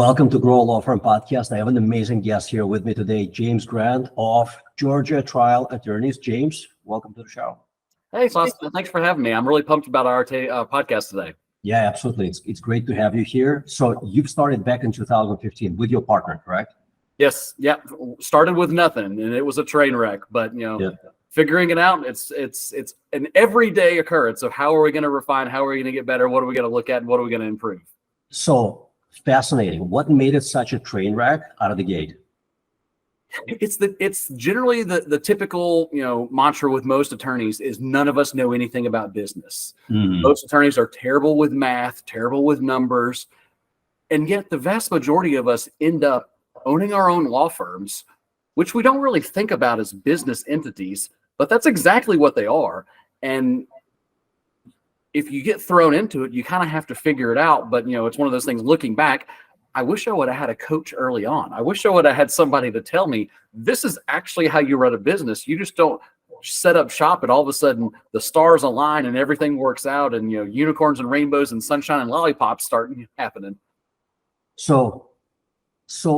Welcome to Grow a Law Firm podcast. I have an amazing guest here with me today, James Grant of Georgia Trial Attorneys. James, welcome to the show. Hey, Sasha, thanks for having me. I'm really pumped about our podcast today. Yeah, absolutely. It's great to have you here. So you've started back in 2015 with your partner, correct? Yes. Yeah. Started with nothing, and it was a train wreck. But figuring it out, it's an everyday occurrence of how are we going to refine, how are we going to get better, what are we going to look at, and what are we going to improve. So fascinating. What made it such a train wreck out of the gate? It's generally the typical mantra with most attorneys is none of us know anything about business. Mm-hmm. Most attorneys are terrible with math, terrible with numbers, and yet the vast majority of us end up owning our own law firms, which we don't really think about as business entities, but that's exactly what they are. And if you get thrown into it, you kind of have to figure it out. But it's one of those things. Looking back, I wish I would have had a coach early on. I wish I would have had somebody to tell me this is actually how you run a business. You just don't set up shop and all of a sudden the stars align and everything works out and unicorns and rainbows and sunshine and lollipops start happening. So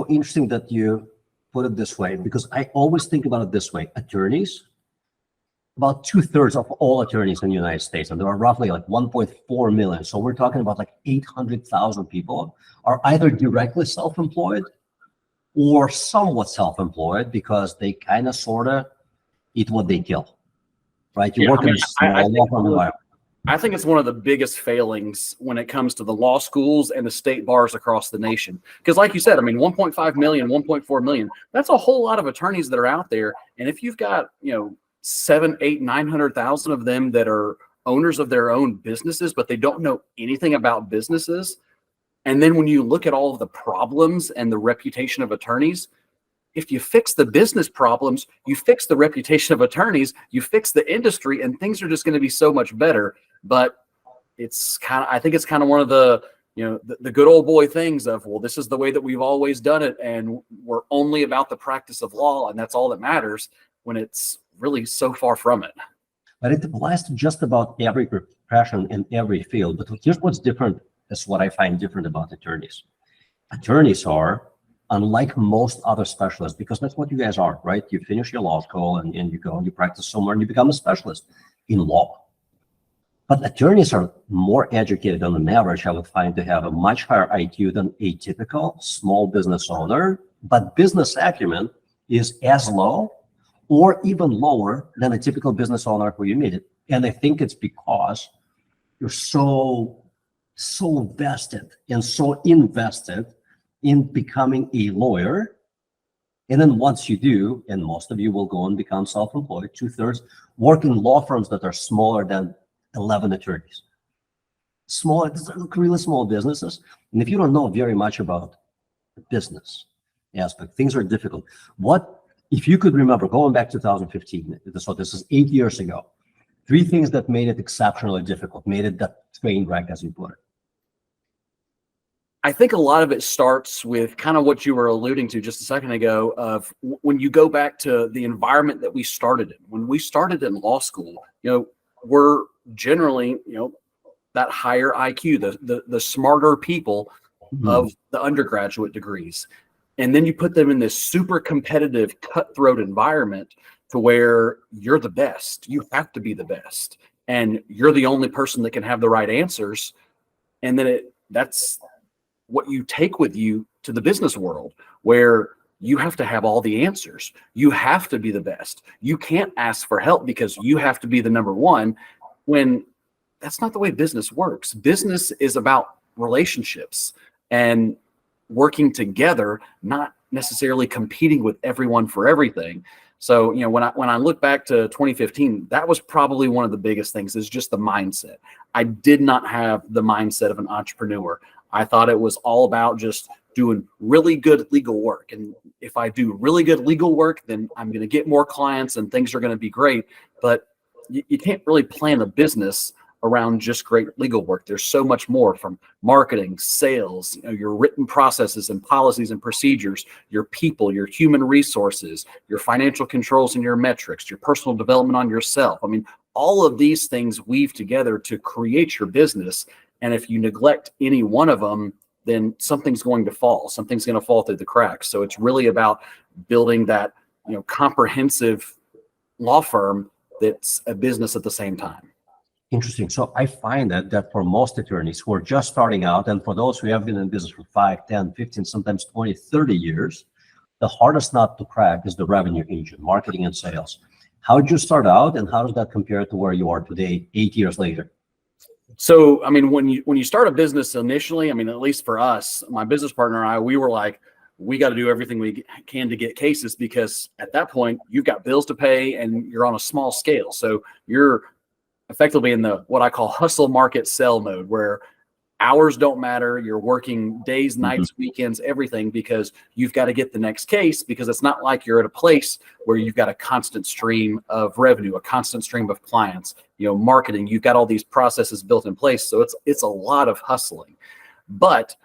interesting that you put it this way, because I always think about it this way. Attorneys, about 2/3 of all attorneys in the United States, and there are roughly like 1.4 million. So we're talking about like 800,000 people are either directly self-employed or somewhat self-employed because they kind of sort of eat what they kill, right? You work in a small law firm environment. I think it's one of the biggest failings when it comes to the law schools and the state bars across the nation. Because like you said, 1.5 million, 1.4 million, that's a whole lot of attorneys that are out there. And if you've got, 7, 8, 900,000 of them that are owners of their own businesses, but they don't know anything about businesses. And then when you look at all of the problems and the reputation of attorneys, if you fix the business problems, you fix the reputation of attorneys, you fix the industry, and things are just going to be so much better. But I think it's kind of one of the, the good old boy things of, well, this is the way that we've always done it. And we're only about the practice of law. And that's all that matters, when it's really so far from it. But it applies to just about every profession in every field. But here's what's different. That's what I find different about attorneys. Attorneys are, unlike most other specialists, because that's what you guys are, right? You finish your law school and you go and you practice somewhere and you become a specialist in law. But attorneys are more educated on average, I would find, to have a much higher IQ than a typical small business owner. But business acumen is as low or even lower than a typical business owner who you meet. And I think it's because you're so vested and so invested in becoming a lawyer. And then once you do, and most of you will go and become self-employed, 2/3 work in law firms that are smaller than 11 attorneys. Really small businesses. And if you don't know very much about the business aspect, things are difficult. If you could remember, going back to 2015, so this is 8 years ago, 3 things that made it exceptionally difficult, made it that train wreck, as you put it. I think a lot of it starts with kind of what you were alluding to just a second ago of when you go back to the environment that we started in. When we started in law school, we're generally, that higher IQ, the smarter people of the undergraduate degrees. And then you put them in this super competitive, cutthroat environment to where you're the best. You have to be the best. And you're the only person that can have the right answers. And then that's what you take with you to the business world, where you have to have all the answers. You have to be the best. You can't ask for help because you have to be the number one, when that's not the way business works. Business is about relationships and working together, not necessarily competing with everyone for everything. So, when I look back to 2015, that was probably one of the biggest things, is just the mindset. I did not have the mindset of an entrepreneur. I thought it was all about just doing really good legal work. And if I do really good legal work, then I'm going to get more clients and things are going to be great. But you can't really plan a business around just great legal work. There's so much more, from marketing, sales, your written processes and policies and procedures, your people, your human resources, your financial controls and your metrics, your personal development on yourself. All of these things weave together to create your business. And if you neglect any one of them, then something's going to fall. Something's going to fall through the cracks. So it's really about building that, comprehensive law firm that's a business at the same time. Interesting. So I find that for most attorneys who are just starting out, and for those who have been in business for 5, 10, 15, sometimes 20, 30 years, the hardest nut to crack is the revenue engine, marketing and sales. How did you start out, and how does that compare to where you are today, 8 years later? So, I mean, when you start a business initially, I mean, at least for us, my business partner and I, we were like, we got to do everything we can to get cases, because at that point you've got bills to pay and you're on a small scale. So you're effectively in the, what I call hustle market sell mode, where hours don't matter. You're working days, nights, weekends, everything, because you've got to get the next case, because it's not like you're at a place where you've got a constant stream of revenue, a constant stream of clients, marketing. You've got all these processes built in place. So it's a lot of hustling. But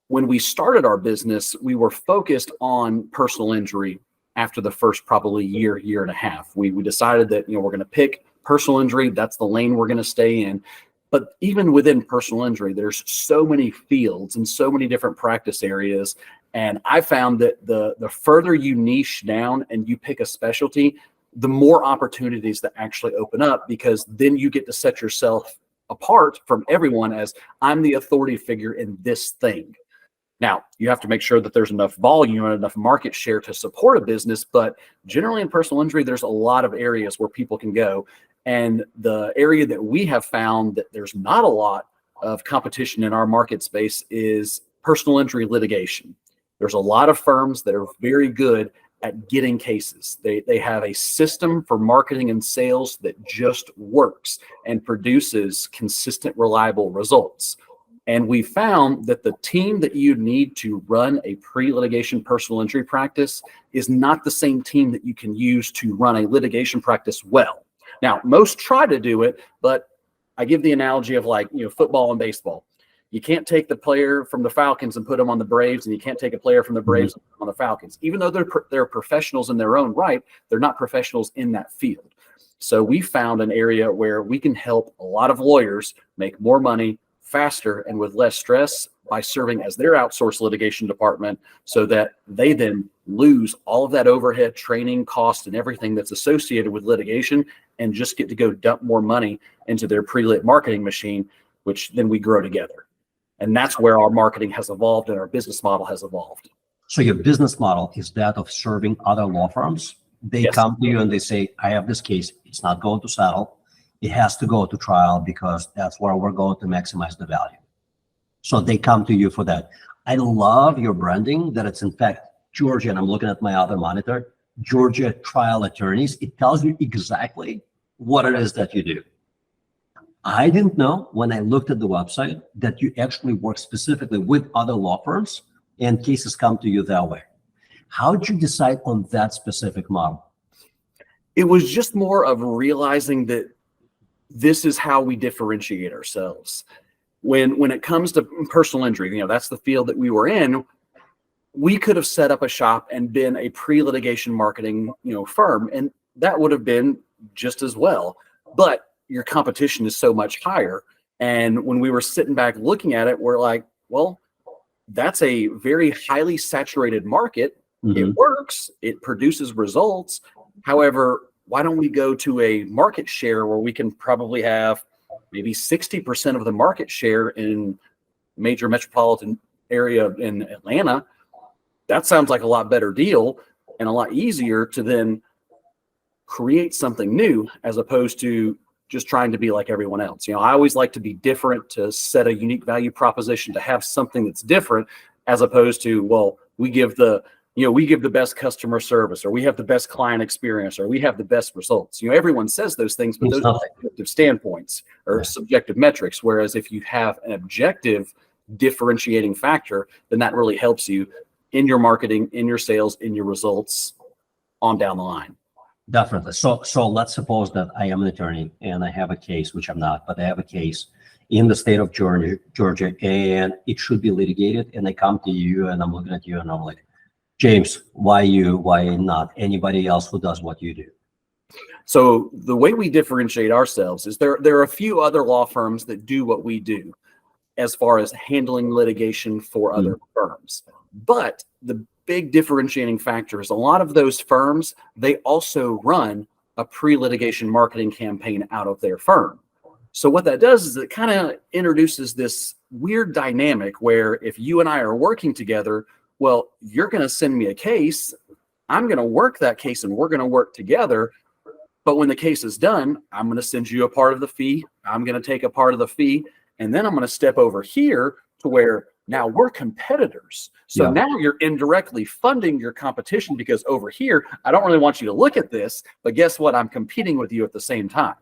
when we started our business, we were focused on personal injury after the first probably year and a half. We decided that, we're going to pick personal injury. That's the lane we're going to stay in. But even within personal injury, there's so many fields and so many different practice areas. And I found that the further you niche down and you pick a specialty, the more opportunities that actually open up, because then you get to set yourself apart from everyone as, I'm the authority figure in this thing. Now, you have to make sure that there's enough volume and enough market share to support a business, but generally in personal injury, there's a lot of areas where people can go. And the area that we have found that there's not a lot of competition in our market space is personal injury litigation. There's a lot of firms that are very good at getting cases. They have a system for marketing and sales that just works and produces consistent, reliable results. And we found that the team that you need to run a pre-litigation personal injury practice is not the same team that you can use to run a litigation practice well. Now, most try to do it, but I give the analogy of football and baseball. You can't take the player from the Falcons and put them on the Braves, and you can't take a player from the Braves on the Falcons. Even though they're professionals in their own right, they're not professionals in that field. So we found an area where we can help a lot of lawyers make more money faster and with less stress by serving as their outsourced litigation department, so that they then lose all of that overhead, training cost, and everything that's associated with litigation, and just get to go dump more money into their pre-lit marketing machine, which then we grow together. And that's where our marketing has evolved and our business model has evolved. So your business model is that of serving other law firms. They come to you and they say, I have this case. It's not going to settle. It has to go to trial, because that's where we're going to maximize the value. So they come to you for that. I love your branding, that it's in fact Georgia, and I'm looking at my other monitor, Georgia Trial Attorneys. It tells you exactly what it is that you do. I didn't know when I looked at the website that you actually work specifically with other law firms and cases come to you that way. How did you decide on that specific model? It was just more of realizing that this is how we differentiate ourselves. When it comes to personal injury, that's the field that we were in. We could have set up a shop and been a pre-litigation marketing, firm, and that would have been just as well. But your competition is so much higher. And when we were sitting back looking at it, we're like, well, that's a very highly saturated market. It works, it produces results. However, why don't we go to a market share where we can probably have maybe 60% of the market share in major metropolitan area in Atlanta? That sounds like a lot better deal and a lot easier to then create something new, as opposed to just trying to be like everyone else. I always like to be different, to set a unique value proposition, to have something that's different, as opposed to, well, we give the best customer service, or we have the best client experience, or we have the best results. Everyone says those things, but those are subjective standpoints or subjective metrics. Whereas if you have an objective differentiating factor, then that really helps you in your marketing, in your sales, in your results on down the line. Definitely. So let's suppose that I am an attorney and I have a case, which I'm not, but I have a case in the state of Georgia, and it should be litigated. And I come to you and I'm looking at you and I'm like, James, why you? Why not anybody else who does what you do? So the way we differentiate ourselves is there are a few other law firms that do what we do. as far as handling litigation for other firms. But the big differentiating factor is a lot of those firms, they also run a pre-litigation marketing campaign out of their firm. So what that does is it kind of introduces this weird dynamic where if you and I are working together, well, you're going to send me a case, I'm going to work that case, and we're going to work together. But when the case is done, I'm going to send you a part of the fee, I'm going to take a part of the fee, and then I'm going to step over here to where now we're competitors. So now you're indirectly funding your competition, because over here, I don't really want you to look at this, but guess what? I'm competing with you at the same time.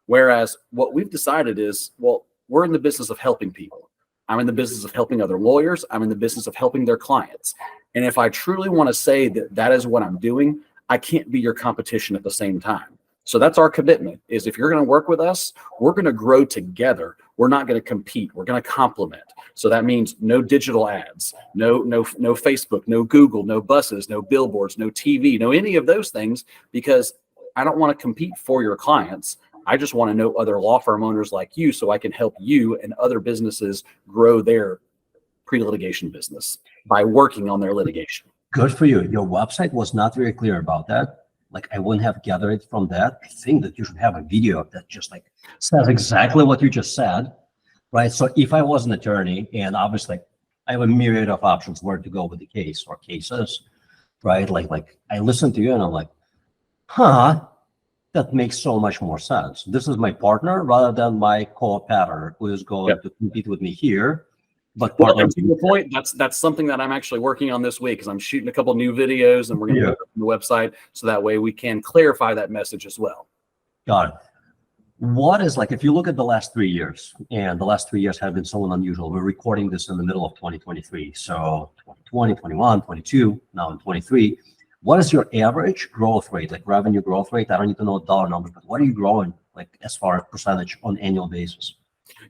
Whereas what we've decided is, well, we're in the business of helping people. I'm in the business of helping other lawyers. I'm in the business of helping their clients. And if I truly want to say that that is what I'm doing, I can't be your competition at the same time. So that's our commitment, is if you're going to work with us, we're going to grow together. We're not going to compete. We're going to complement. So that means no digital ads, no Facebook, no Google, no buses, no billboards, no TV, no any of those things, because I don't want to compete for your clients. I just want to know other law firm owners like you, so I can help you and other businesses grow their pre-litigation business by working on their litigation. Good for you. Your website was not very clear about that. Like, I wouldn't have gathered it from that. I think that you should have a video that just like says exactly what you just said, right? So if I was an attorney, and obviously I have a myriad of options where to go with the case or cases, right? Like I listen to you and I'm like, that makes so much more sense. This is my partner rather than my co-partner who is going to compete with me here. But well, to your point, that's something that I'm actually working on this week, because I'm shooting a couple new videos and we're going to put it on the website, so that way we can clarify that message as well. Got it. What is, like, if you look at the last 3 years, and the last 3 years have been so unusual, we're recording this in the middle of 2023. So 2020, 21, 22, now in 23. What is your average growth rate, like revenue growth rate? I don't need to know dollar numbers, but what are you growing, like, as far as percentage on annual basis?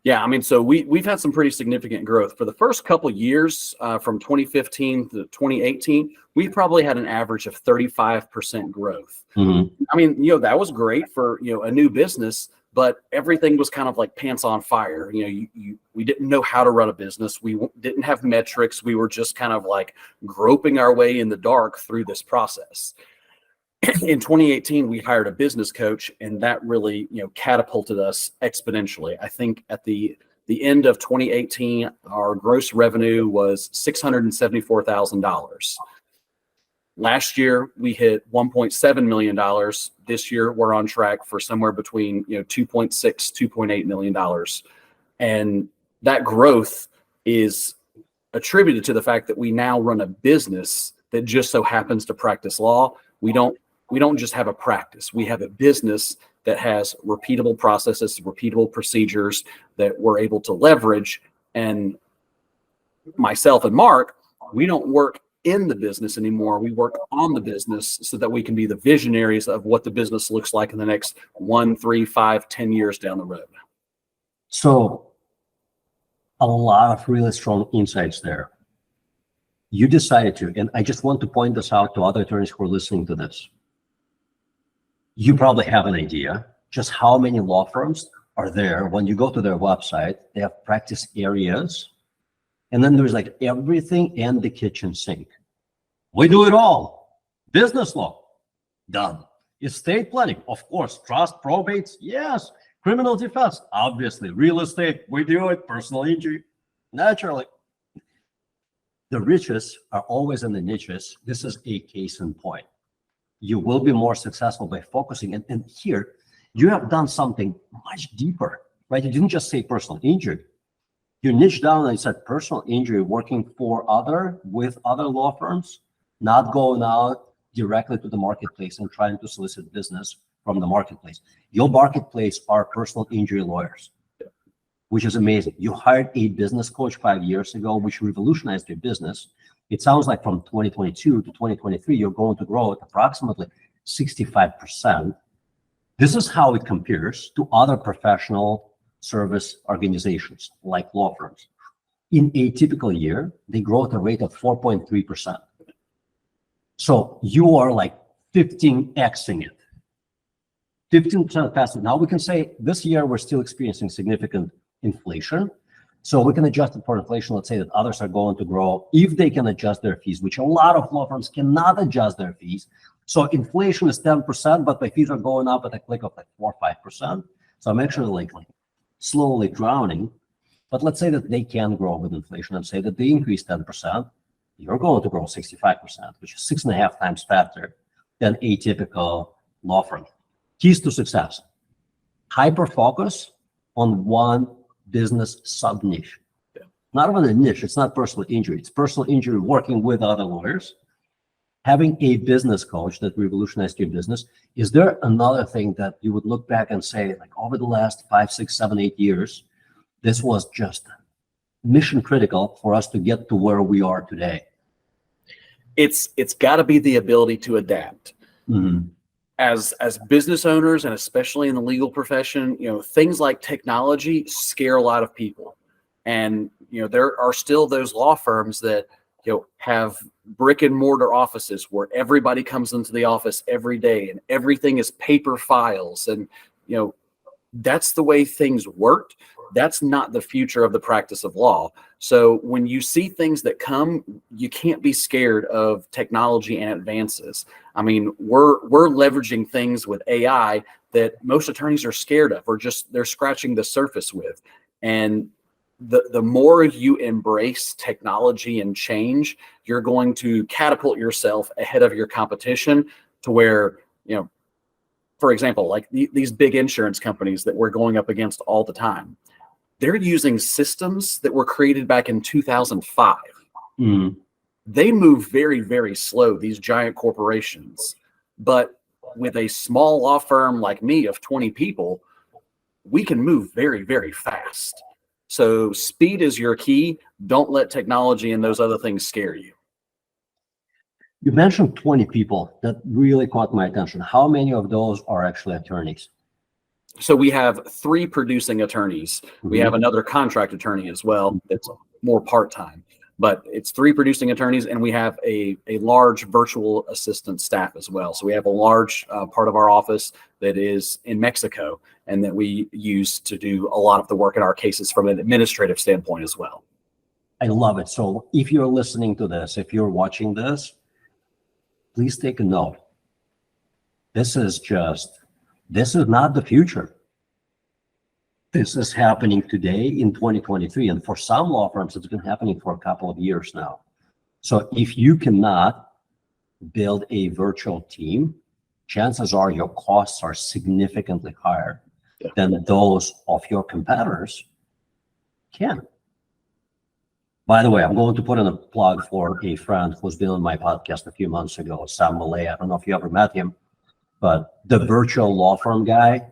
Yeah, I mean, so we've had some pretty significant growth. For the first couple years, from 2015 to 2018, we probably had an average of 35% growth. I mean, that was great for, a new business, but everything was kind of like pants on fire. We didn't know how to run a business. We didn't have metrics. We were just kind of like groping our way in the dark through this process. In 2018, we hired a business coach, and that really, catapulted us exponentially. I think at the end of 2018, our gross revenue was $674,000. Last year, we hit $1.7 million. This year, we're on track for somewhere between, $2.6, $2.8 million. And that growth is attributed to the fact that we now run a business that just so happens to practice law. We don't just have a practice. We have a business that has repeatable processes, repeatable procedures that we're able to leverage. And myself and Mark, we don't work in the business anymore. We work on the business so that we can be the visionaries of what the business looks like in the next 1, 3, 5, 10 years down the road. So a lot of really strong insights there. You decided to, and I just want to point this out to other attorneys who are listening to this. You probably have an idea just how many law firms are there. When you go to their website, they have practice areas, and then there's like everything and the kitchen sink. We do it all. Business law, done. Estate planning, of course. Trust, probates, yes. Criminal defense, obviously. Real estate, we do it. Personal injury, naturally. The riches are always in the niches. This is a case in point. You will be more successful by focusing. And here, you have done something much deeper, right? You didn't just say personal injury. You niched down and said personal injury, working with other law firms, not going out directly to the marketplace and trying to solicit business from the marketplace. Your marketplace are personal injury lawyers, which is amazing. You hired a business coach 5 years ago, which revolutionized your business. It sounds like from 2022 to 2023, you're going to grow at approximately 65%. This is how it compares to other professional service organizations like law firms. In a typical year, they grow at a rate of 4.3%. So you are like 15xing it, 15% faster. Now we can say this year we're still experiencing significant inflation, So we can adjust it for inflation. Let's say that others are going to grow if they can adjust their fees, which a lot of law firms cannot adjust their fees. So inflation is 10%, but my fees are going up at a click of like 4 or 5%. So I'm actually like slowly drowning. But let's say that they can grow with inflation and say that they increase 10%. You're going to grow 65%, which is 6.5 times faster than a typical law firm. Keys to success: hyper focus on one business sub niche. Yeah. Not even a niche, it's not personal injury. It's personal injury working with other lawyers. Having a business coach that revolutionized your business. Is there another thing that you would look back and say, like over the last 5, 6, 7, 8 years, this was just mission critical for us to get to where we are today? It's got to be the ability to adapt. Mm-hmm. As business owners, and especially in the legal profession, things like technology scare a lot of people. And, there are still those law firms that, have brick and mortar offices where everybody comes into the office every day and everything is paper files. And, that's the way things worked. That's not the future of the practice of law. So when you see things that come, you can't be scared of technology and advances. I mean, we're leveraging things with AI that most attorneys are scared of, or they're scratching the surface with. And the more you embrace technology and change, you're going to catapult yourself ahead of your competition to where, for example, like these big insurance companies that we're going up against all the time, they're using systems that were created back in 2005. Mm-hmm. They move very, very slow, these giant corporations. But with a small law firm like me of 20 people, we can move very, very fast. So speed is your key. Don't let technology and those other things scare you. You mentioned 20 people. That really caught my attention. How many of those are actually attorneys? So we have 3 producing attorneys. Mm-hmm. We have another contract attorney as well that's more part-time. But it's 3 producing attorneys, and we have a large virtual assistant staff as well. So we have a large part of our office that is in Mexico, and that we use to do a lot of the work in our cases from an administrative standpoint as well. I love it. So if you're listening to this, if you're watching this, please take a note. This is not the future. This is happening today in 2023. And for some law firms, it's been happening for a couple of years now. So if you cannot build a virtual team, chances are your costs are significantly higher than those of your competitors can. By the way, I'm going to put in a plug for a friend who's been on my podcast a few months ago, Sam Malay. I don't know if you ever met him, but the virtual law firm guy,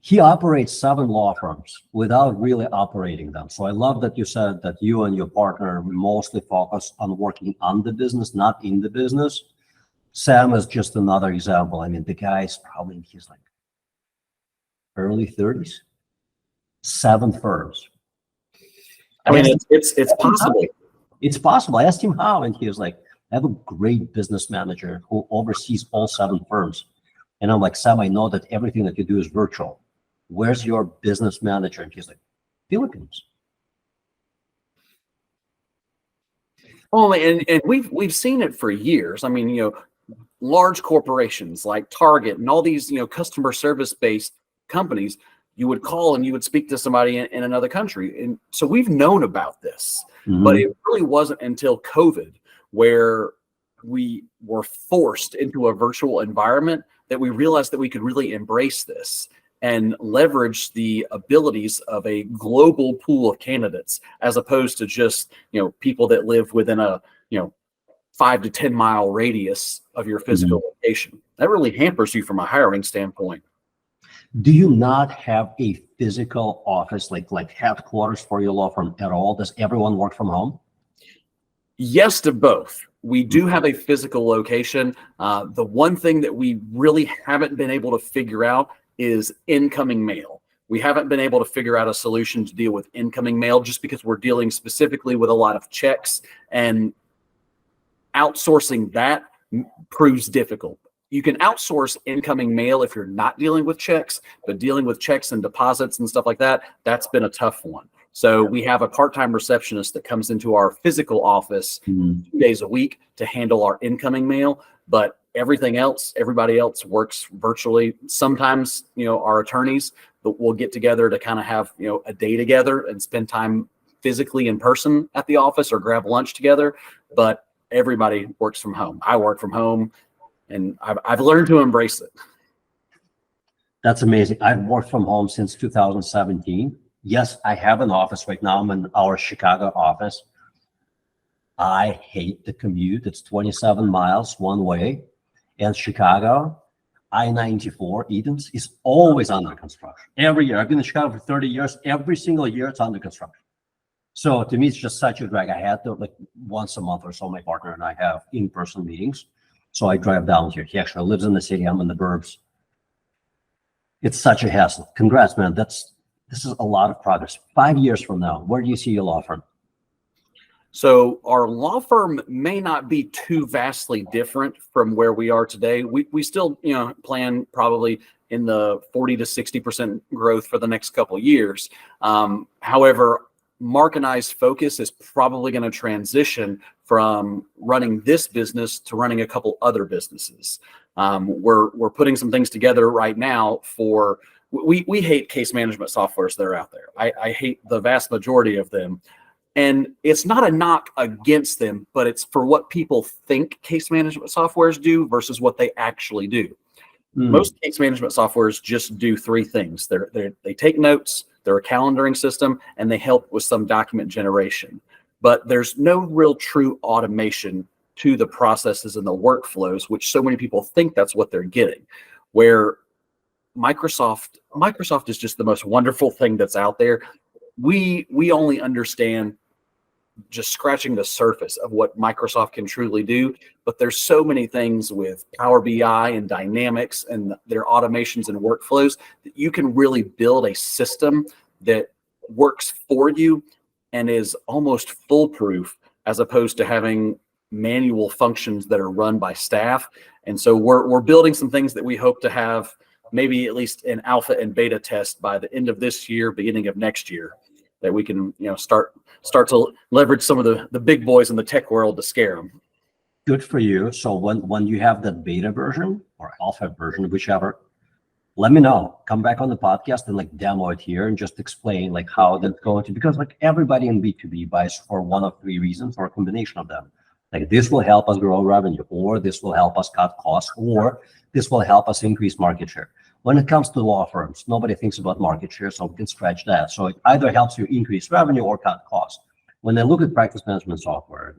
he operates 7 law firms without really operating them. So I love that you said that you and your partner mostly focus on working on the business, not in the business. Sam is just another example. I mean, the guy's probably in his like early 30s, 7 firms. I mean, it's possible. It's possible. I asked him how, and he was like, I have a great business manager who oversees all 7 firms. And I'm like, Sam, I know that everything that you do is virtual. Where's your business manager? And he's like, Philippines. Oh, and we've seen it for years. I mean, large corporations like Target and all these, customer service based companies, you would call and you would speak to somebody in another country. And so we've known about this, but it really wasn't until COVID where we were forced into a virtual environment that we realized that we could really embrace this and leverage the abilities of a global pool of candidates, as opposed to just, people that live within a, 5 to 10 mile radius of your physical location. That really hampers you from a hiring standpoint. Do you not have a physical office, like headquarters for your law firm at all? Does everyone work from home? Yes to both. We do have a physical location. The one thing that we really haven't been able to figure out is incoming mail. We haven't been able to figure out a solution to deal with incoming mail just because we're dealing specifically with a lot of checks, and outsourcing that proves difficult. You can outsource incoming mail if you're not dealing with checks, but dealing with checks and deposits and stuff like that, that's been a tough one. So we have a part-time receptionist that comes into our physical office 2 days a week to handle our incoming mail, but everybody else works virtually. Sometimes, our attorneys will get together to kind of have, a day together and spend time physically in person at the office or grab lunch together, but everybody works from home. I work from home, and I've learned to embrace it. That's amazing. I've worked from home since 2017. Yes, I have an office right now. I'm in our Chicago office. I hate the commute. It's 27 miles one way. And Chicago, I-94, Edens, is always under construction. Every year. I've been in Chicago for 30 years. Every single year, it's under construction. So to me, it's just such a drag. I had to, like, once a month or so, my partner and I have in-person meetings. So I drive down here. He actually lives in the city. I'm in the burbs. It's such a hassle. Congrats, man. This is a lot of progress. 5 years from now, where do you see your law firm? So our law firm may not be too vastly different from where we are today. We still, plan probably in the 40 to 60% growth for the next couple of years. However, Mark and I's focus is probably going to transition from running this business to running a couple other businesses. We're putting some things together right now for. We hate case management softwares that are out there. I hate the vast majority of them. And it's not a knock against them, but it's for what people think case management softwares do versus what they actually do. Most case management softwares just do three things. They take notes, they're a calendaring system, and they help with some document generation. But there's no real true automation to the processes and the workflows, which so many people think that's what they're getting. Where Microsoft is just the most wonderful thing that's out there. We only understand just scratching the surface of what Microsoft can truly do, but there's so many things with Power BI and Dynamics and their automations and workflows that you can really build a system that works for you and is almost foolproof, as opposed to having manual functions that are run by staff. And so we're building some things that we hope to have maybe at least an alpha and beta test by the end of this year, beginning of next year, that we can, start to leverage some of the big boys in the tech world to scare them. Good for you. So when you have that beta version or alpha version, whichever, let me know. Come back on the podcast and demo it here and just explain how that's going to, because everybody in B2B buys for one of three reasons or a combination of them. This will help us grow revenue, or this will help us cut costs, or this will help us increase market share. When it comes to law firms, nobody thinks about market share, so we can scratch that. So it either helps you increase revenue or cut costs. When I look at practice management software,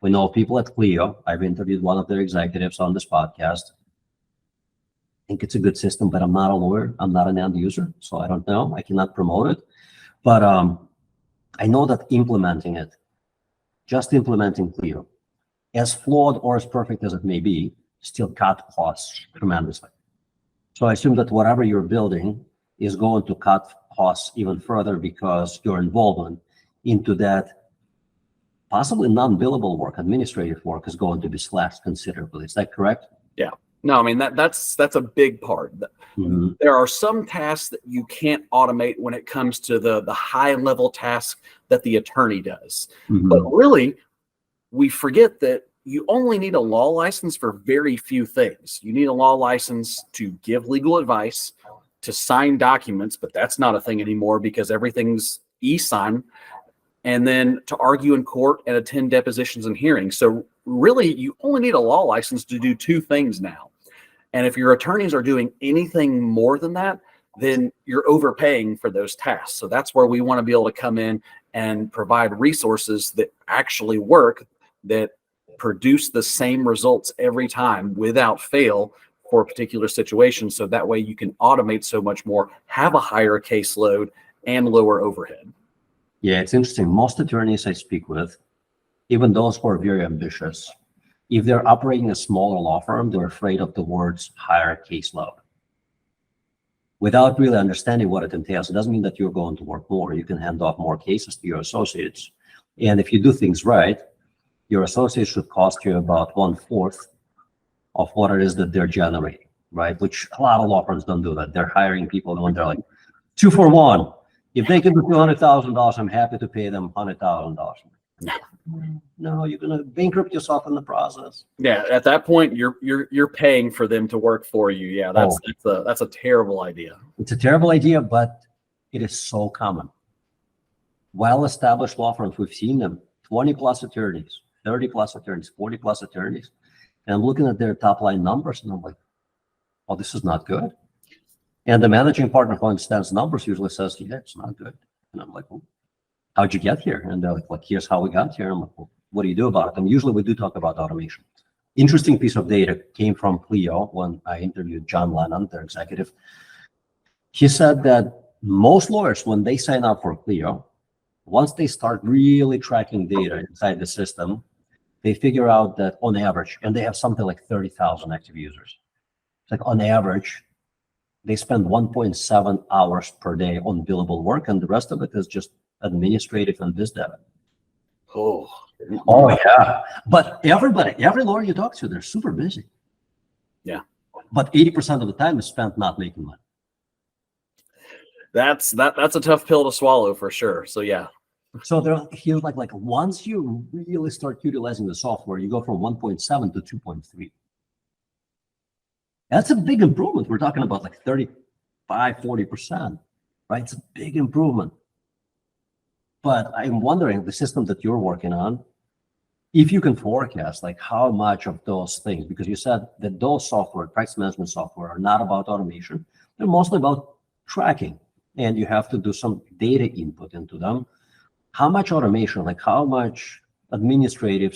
we know people at Clio. I've interviewed one of their executives on this podcast. I think it's a good system, but I'm not a lawyer. I'm not an end user, so I don't know. I cannot promote it. But I know that just implementing Clio, as flawed or as perfect as it may be, still cut costs tremendously. So I assume that whatever you're building is going to cut costs even further because your involvement into that possibly non-billable work, administrative work, is going to be slashed considerably. Is that correct? Yeah. No, I mean, that's a big part. Mm-hmm. There are some tasks that you can't automate when it comes to the high level task that the attorney does. Mm-hmm. But really, we forget that you only need a law license for very few things. You need a law license to give legal advice, to sign documents, but that's not a thing anymore because everything's e-sign, and then to argue in court and attend depositions and hearings. So really, you only need a law license to do two things now. And if your attorneys are doing anything more than that, then you're overpaying for those tasks. So that's where we want to be able to come in and provide resources that actually work, that produce the same results every time without fail for a particular situation. So that way you can automate so much more, have a higher caseload, and lower overhead. Yeah, it's interesting. Most attorneys I speak with, even those who are very ambitious, if they're operating a smaller law firm, they're afraid of the words higher caseload. Without really understanding what it entails, it doesn't mean that you're going to work more. You can hand off more cases to your associates. And if you do things right, your associates should cost you about 1/4 of what it is that they're generating, right? Which a lot of law firms don't do that. They're hiring people when they're 2 for 1. If they can do $200,000, I'm happy to pay them $100,000. No, you're going to bankrupt yourself in the process. Yeah, at that point, you're paying for them to work for you. Yeah, that's a terrible idea. It's a terrible idea, but it is so common. Well-established law firms, we've seen them, 20 plus attorneys, 30 plus attorneys, 40 plus attorneys. And I'm looking at their top line numbers and I'm like, oh, this is not good. And the managing partner who understands numbers usually says, yeah, it's not good. And I'm like, well, how'd you get here? And they're like, here's how we got here. I'm like, well, what do you do about it? And usually we do talk about automation. Interesting piece of data came from Clio when I interviewed John Lennon, their executive. He said that most lawyers, when they sign up for Clio, once they start really tracking data inside the system, they figure out that on average, and they have something like 30,000 active users. It's like on average, they spend 1.7 hours per day on billable work, and the rest of it is just administrative and biz dev. Oh Yeah. But every lawyer you talk to, they're super busy. Yeah. But 80% of the time is spent not making money. That's a tough pill to swallow for sure. So yeah. So he was like once you really start utilizing the software, you go from 1.7 to 2.3. That's a big improvement. We're talking about like 35, 40%, right? It's a big improvement. But I'm wondering, the system that you're working on, if you can forecast like how much of those things, because you said that those software, practice management software, are not about automation. They're mostly about tracking, and you have to do some data input into them. How much automation, like how much administrative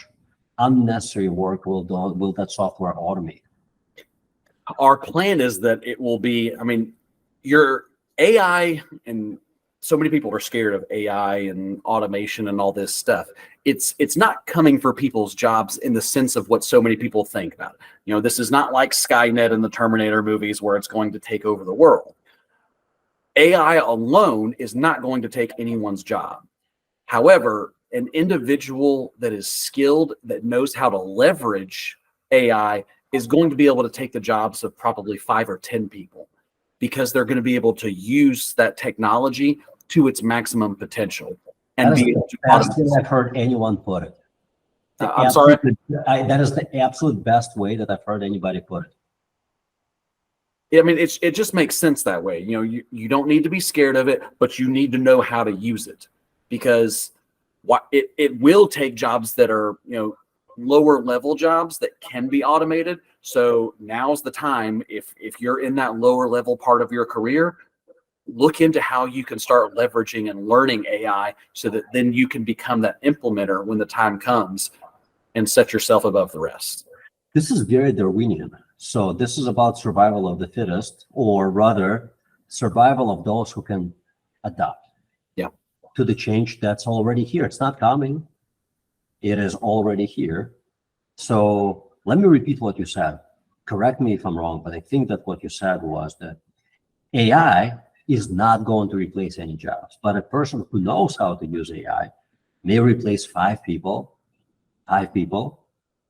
/ unnecessary work will that software automate? Our plan is that it will be, your AI, and so many people are scared of AI and automation and all this stuff. It's not coming for people's jobs in the sense of what so many people think about it. This is not like Skynet and the Terminator movies where it's going to take over the world. AI alone is not going to take anyone's job. However, an individual that is skilled, that knows how to leverage AI, is going to be able to take the jobs of probably 5 or 10 people, because they're going to be able to use that technology to its maximum potential. And That is be the able to best automate. thing I've heard anyone put it. I'm sorry? That is the absolute best way that I've heard anybody put it. It just makes sense that way. You don't need to be scared of it, but you need to know how to use it, because it will take jobs that are, lower level jobs that can be automated. So now's the time, if you're in that lower level part of your career, look into how you can start leveraging and learning AI so that then you can become that implementer when the time comes and set yourself above the rest. This is very Darwinian. So this is about survival of the fittest, or rather survival of those who can adapt to the change that's already here. It's not coming. It is already here. So let me repeat what you said. Correct me if I'm wrong, but I think that what you said was that AI is not going to replace any jobs, but a person who knows how to use AI may replace 5 people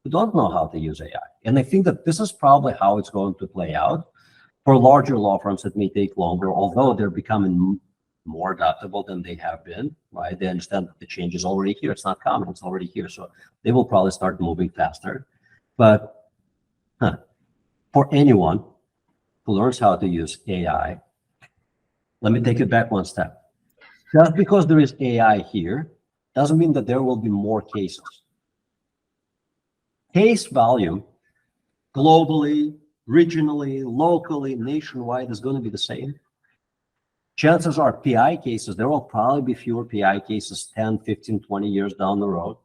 who don't know how to use AI. And I think that this is probably how it's going to play out. For larger law firms, it may take longer, although they're becoming more adaptable than they have been, right? They understand that the change is already here. It's not coming, it's already here. So they will probably start moving faster. But for anyone who learns how to use AI, let me take it back one step. Just because there is AI here doesn't mean that there will be more cases. Case volume globally, regionally, locally, nationwide is going to be the same. Chances are PI cases, there will probably be fewer PI cases 10, 15, 20 years down the road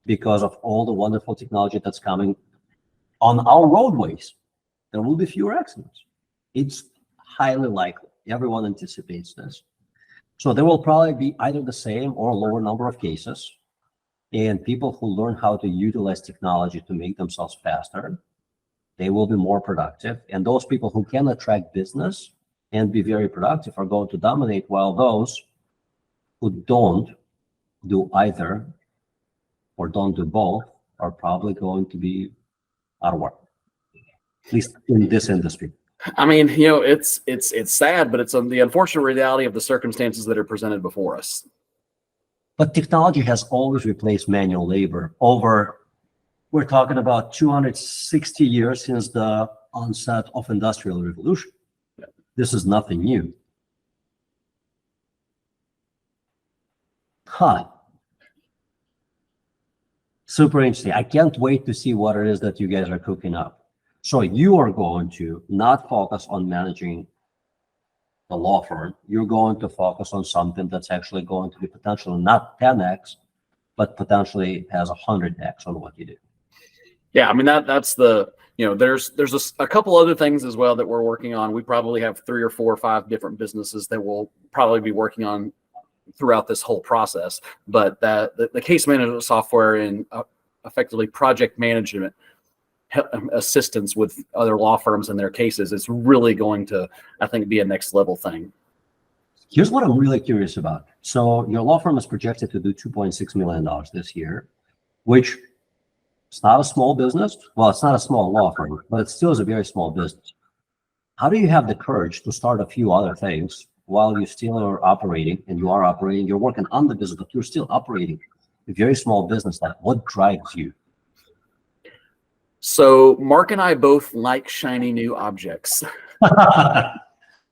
because of all the wonderful technology that's coming on our roadways. There will be fewer accidents. It's highly likely. Everyone anticipates this. So there will probably be either the same or lower number of cases. And people who learn how to utilize technology to make themselves faster, they will be more productive. And those people who can attract business and be very productive are going to dominate, while those who don't do either or don't do both are probably going to be out of work, at least in this industry. I mean, you know, it's sad, but it's the unfortunate reality of the circumstances that are presented before us. But technology has always replaced manual labor over, we're talking about 260 years since the onset of industrial revolution. Yeah. This is nothing new. Huh. Super interesting. I can't wait to see what it is that you guys are cooking up. So you are going to not focus on managing the law firm. You're going to focus on something that's actually going to be potentially not 10x, but potentially has 100x on what you do. Yeah, I mean that's the, you know, there's a couple other things as well that we're working on. We probably have 3 or 4 or 5 different businesses that we'll probably be working on throughout this whole process. But the case management software and effectively project management assistance with other law firms in their cases is really going to, I think, be a next level thing. Here's what I'm really curious about. So your law firm is projected to do $2.6 million this year, which it's not a small business. Well, it's not a small law firm, but it still is a very small business. How do you have the courage to start a few other things while you still are operating, and you are operating, you're working on the business, but you're still operating a very small business? Like, what drives you? So Mark and I both like shiny new objects.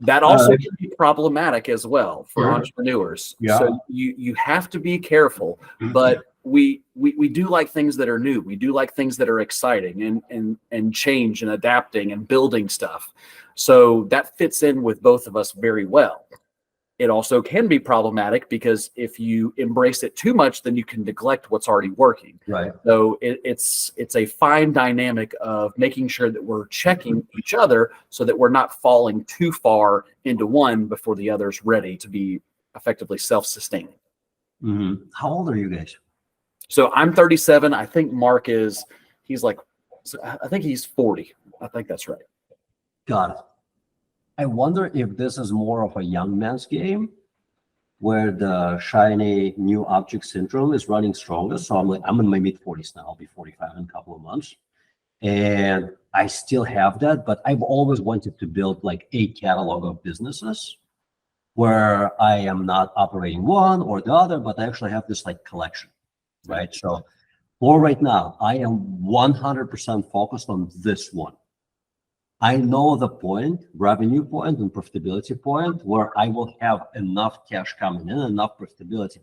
That also can be problematic as well for entrepreneurs. Yeah. So you have to be careful, but we do like things that are new. We do like things that are exciting and change and adapting and building stuff. So that fits in with both of us very well. It also can be problematic because if you embrace it too much, then you can neglect what's already working. Right. So it's a fine dynamic of making sure that we're checking each other so that we're not falling too far into one before the other's ready to be effectively self-sustaining. Mm-hmm. How old are you guys? So I'm 37. I think Mark is, I think he's 40. I think that's right. Got it. I wonder if this is more of a young man's game where the shiny new object syndrome is running strongest. So I'm in my mid-40s now. I'll be 45 in a couple of months. And I still have that, but I've always wanted to build like a catalog of businesses where I am not operating one or the other, but I actually have this like collection, right? So for right now, I am 100% focused on this one. I know the point, revenue point and profitability point, where I will have enough cash coming in, enough profitability,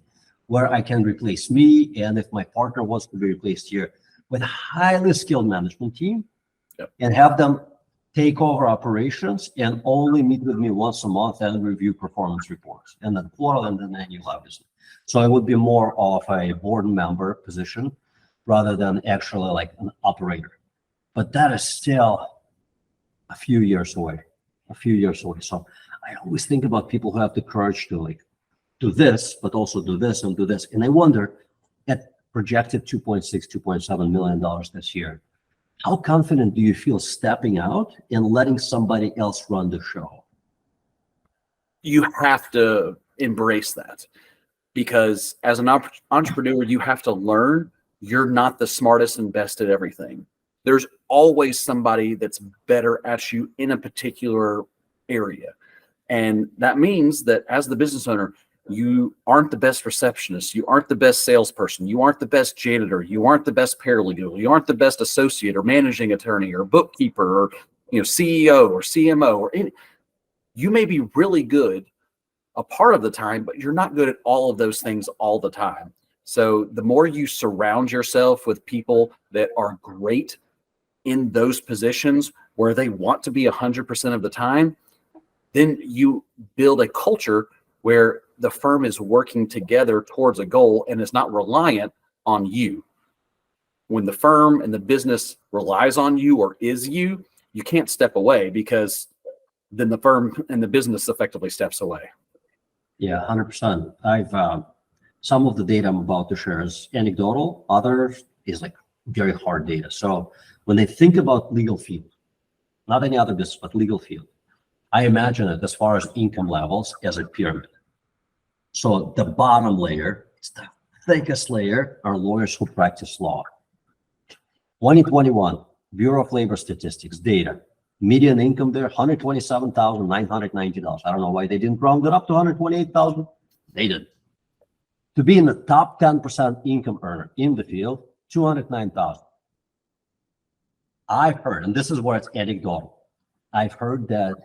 where I can replace me. And if my partner wants to be replaced here, with a highly skilled management team, and have them take over operations and only meet with me once a month and review performance reports, and then quarterly and then annual, obviously. So it would be more of a board member position rather than actually like an operator. But that is still a few years away. So I always think about people who have the courage to like do this, but also do this and do this. And I wonder, at projected $2.7 million this year, how confident do you feel stepping out and letting somebody else run the show? You have to embrace that, because as an entrepreneur, you have to learn you're not the smartest and best at everything. There's always somebody that's better at you in a particular area. And that means that as the business owner, you aren't the best receptionist, you aren't the best salesperson, you aren't the best janitor, you aren't the best paralegal, you aren't the best associate or managing attorney or bookkeeper or CEO or CMO or any. You may be really good a part of the time, but you're not good at all of those things all the time. So the more you surround yourself with people that are great in those positions where they want to be 100% of the time, then you build a culture where the firm is working together towards a goal and is not reliant on you. When the firm and the business relies on you or is you, you can't step away, because then the firm and the business effectively steps away. Yeah, 100%. I've some of the data I'm about to share is anecdotal, others is like very hard data. So when they think about legal field, not any other business, but legal field, I imagine it as far as income levels as a pyramid. So the bottom layer, it's the thickest layer, are lawyers who practice law. 2021, Bureau of Labor Statistics data, Median income there, $127,990. I don't know why they didn't round it up to 128,000. They did. To be in the top 10% income earner in the field, 209,000. I've heard, and this is where it's anecdotal, I've heard that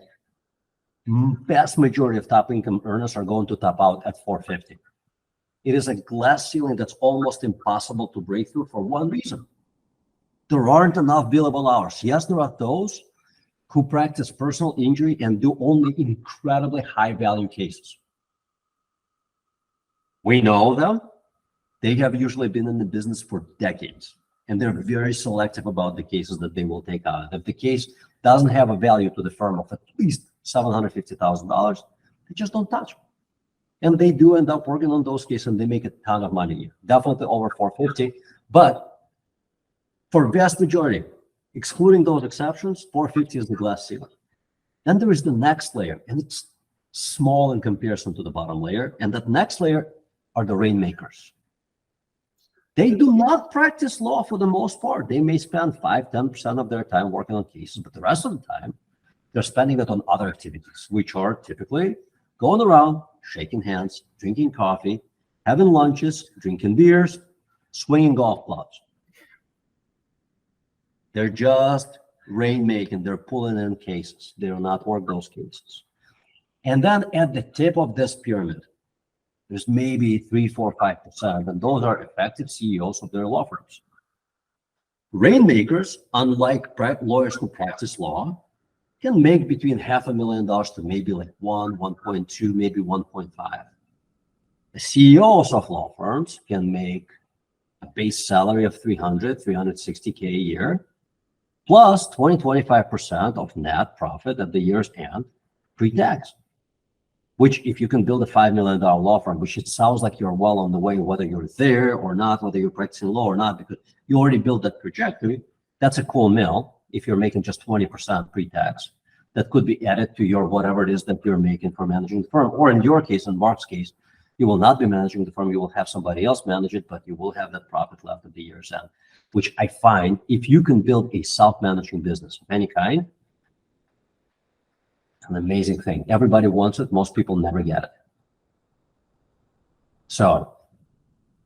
vast majority of top income earners are going to top out at 450. It is a glass ceiling that's almost impossible to break through for one reason. There aren't enough billable hours. Yes, there are those who practice personal injury and do only incredibly high value cases. We know them. They have usually been in the business for decades, and they're very selective about the cases that they will take on. If the case doesn't have a value to the firm of at least $750,000, they just don't touch it. And they do end up working on those cases, and they make a ton of money. Definitely over 450, but for vast majority, excluding those exceptions, 450 is the glass ceiling. Then there is the next layer, and it's small in comparison to the bottom layer. And that next layer are the rainmakers. They do not practice law for the most part. They may spend 5-10% of their time working on cases, but the rest of the time, they're spending it on other activities, which are typically going around, shaking hands, drinking coffee, having lunches, drinking beers, swinging golf clubs. They're just rainmaking. They're pulling in cases. They do not work those cases. And then at the tip of this pyramid, there's maybe 3, 4, 5%, and those are effective CEOs of their law firms. Rainmakers, unlike lawyers who practice law, can make between $500,000 to maybe like 1.2, maybe 1.5. The CEOs of law firms can make a base salary of 360K a year, plus 20-25% of net profit at the year's end, pre-tax. Which, if you can build a $5 million law firm, which it sounds like you're well on the way, whether you're there or not, whether you're practicing law or not, because you already built that trajectory, that's a cool mill. If you're making just 20% pre-tax, that could be added to your whatever it is that you're making for managing the firm. Or in your case, in Mark's case, you will not be managing the firm. You will have somebody else manage it, but you will have that profit left at the year's end, which I find if you can build a self-managing business of any kind, an amazing thing. Everybody wants it. Most people never get it. So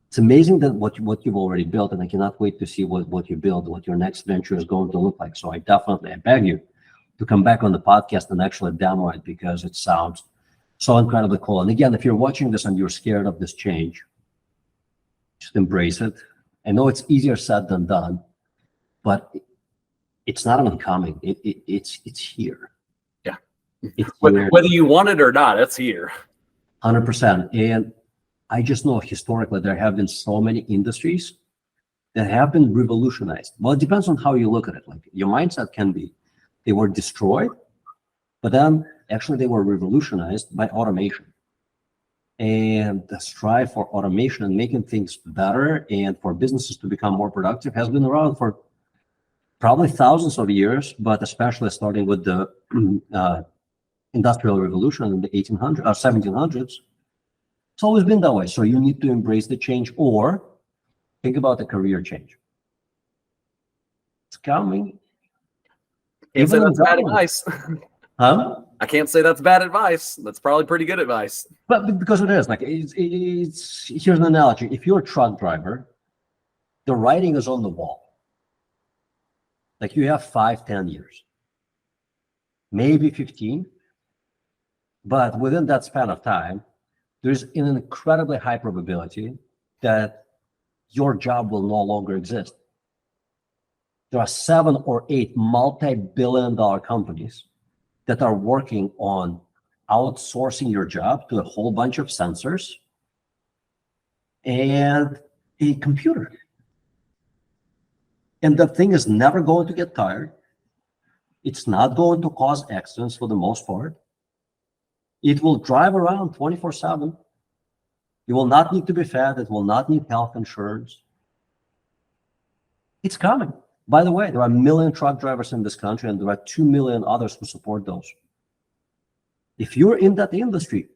it's amazing that what you've already built, and I cannot wait to see what you build, what your next venture is going to look like. So I beg you to come back on the podcast and actually demo it, because it sounds so incredibly cool. And again, if you're watching this and you're scared of this change, just embrace it. I know it's easier said than done, but it's not even coming. It's here. Whether you want it or not, it's here. 100%. And I just know historically there have been so many industries that have been revolutionized. Well, it depends on how you look at it. Like your mindset can be, they were destroyed, but then actually they were revolutionized by automation. And the strive for automation and making things better and for businesses to become more productive has been around for probably thousands of years, but especially starting with the Industrial Revolution in the 1800s or 1700s. It's always been that way. So you need to embrace the change, or think about the career change. It's coming. Can't say that's bad advice. Huh? I can't say that's bad advice. That's probably pretty good advice. But because it is, like, it's here's an analogy. If you're a truck driver, the writing is on the wall. Like you have 5-10 years, maybe 15. But within that span of time, there's an incredibly high probability that your job will no longer exist. There are 7 or 8 multi-billion-dollar companies that are working on outsourcing your job to a whole bunch of sensors and a computer. And the thing is never going to get tired. It's not going to cause accidents for the most part. It will drive around 24/7. You will not need to be fed. It will not need health insurance. It's coming. By the way, there are 1 million truck drivers in this country, and there are 2 million others who support those. If you're in that industry,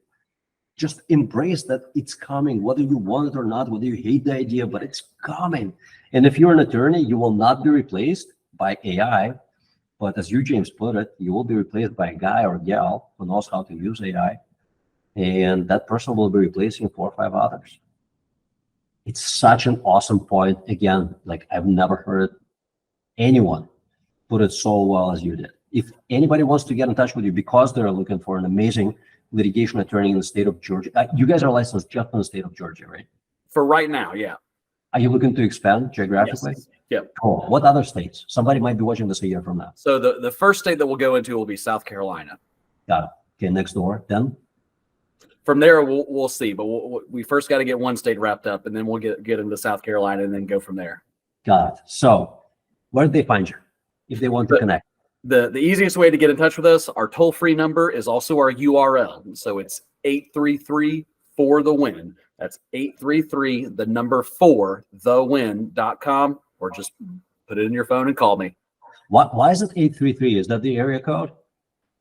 just embrace that it's coming, whether you want it or not, whether you hate the idea, but it's coming. And if you're an attorney, you will not be replaced by AI. But as you, James, put it, you will be replaced by a guy or gal who knows how to use AI, and that person will be replacing 4 or 5 others. It's such an awesome point. Again, like I've never heard anyone put it so well as you did. If anybody wants to get in touch with you because they're looking for an amazing litigation attorney in the state of Georgia, you guys are licensed just in the state of Georgia, right? For right now, yeah. Are you looking to expand geographically? Yes. Yep. Cool. What other states? Somebody might be watching this a year from now. So the first state that we'll go into will be South Carolina. Got it. Okay, next door. Then From there, we'll see. But we first got to get one state wrapped up, and then we'll get into South Carolina and then go from there. got it. So where do they find you if they want to connect? The easiest way to get in touch with us, our toll-free number is also our URL. So it's 833-4-THE-WIN. That's 833, the number 4, thewin.com, or just put it in your phone and call me. Why is it 833? Is that the area code?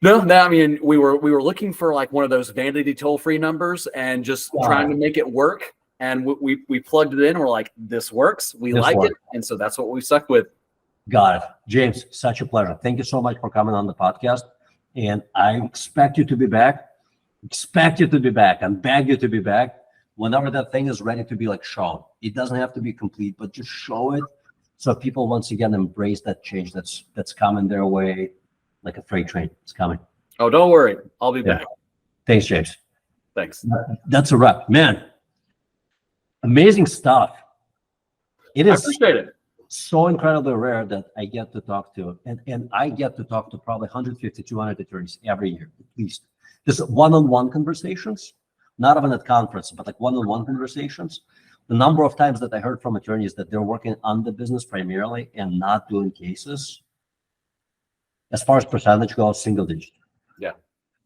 No, I mean, we were looking for like one of those vanity toll-free numbers and just trying to make it work. And we plugged it in. We're like, this works. We like it. And so that's what we stuck with. Got it. James, such a pleasure. Thank you so much for coming on the podcast. And I expect you to be back. And beg you to be back whenever that thing is ready to be like shown. It doesn't have to be complete, but just show it so people once again embrace that change that's coming their way like a freight train. It's coming. Oh, don't worry. I'll be back. Thanks, James. Thanks. That's a wrap. Man, amazing stuff. It is. I appreciate it. So incredibly rare that I get to talk to, and I get to talk to probably 150, 200 attorneys every year, at least. This one-on-one conversations, not even at conference, but like one-on-one conversations. The number of times that I heard from attorneys that they're working on the business primarily and not doing cases, as far as percentage goes, single digit. Yeah.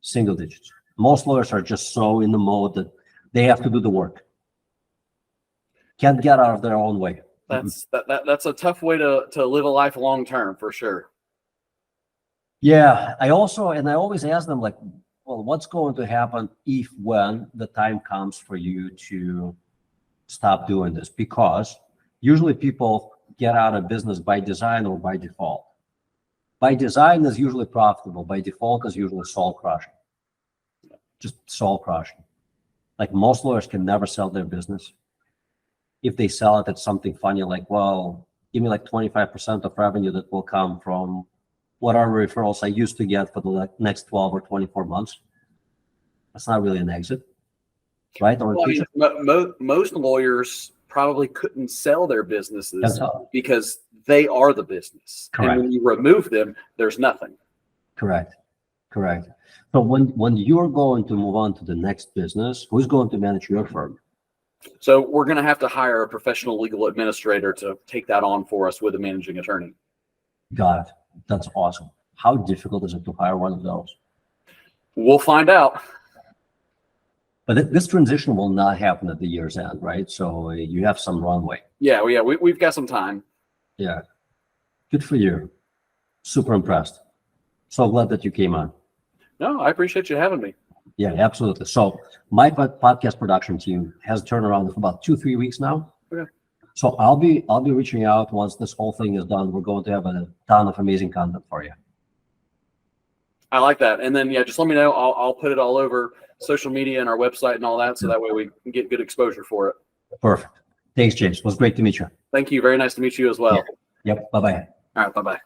Single digits. Most lawyers are just so in the mode that they have to do the work. Can't get out of their own way. That's a tough way to live a life long term for sure. Yeah, I always ask them like, well, what's going to happen when the time comes for you to stop doing this? Because usually people get out of business by design or by default. By design is usually profitable. By default is usually soul crushing. Just soul crushing. Like most lawyers can never sell their business. If they sell it, it's something funny like, well, give me like 25% of revenue that will come from whatever referrals I used to get for the next 12 or 24 months. That's not really an exit, right? Or most lawyers probably couldn't sell their businesses because they are the business. Correct. And when you remove them, there's nothing. Correct. So when you're going to move on to the next business, who's going to manage your firm? So we're going to have to hire a professional legal administrator to take that on for us with a managing attorney. Got it. That's awesome. How difficult is it to hire one of those? We'll find out. But this transition will not happen at the year's end, right? So you have some runway. Yeah, we've got some time. Yeah. Good for you. Super impressed. So glad that you came on. No, I appreciate you having me. Yeah, absolutely. So my podcast production team has turned around for about 2-3 weeks now. Okay. So I'll be reaching out once this whole thing is done. We're going to have a ton of amazing content for you. I like that. And then, just let me know. I'll put it all over social media and our website and all that. So that way we can get good exposure for it. Perfect. Thanks, James. It was great to meet you. Thank you. Very nice to meet you as well. Yeah. Yep. Bye-bye. All right. Bye-bye.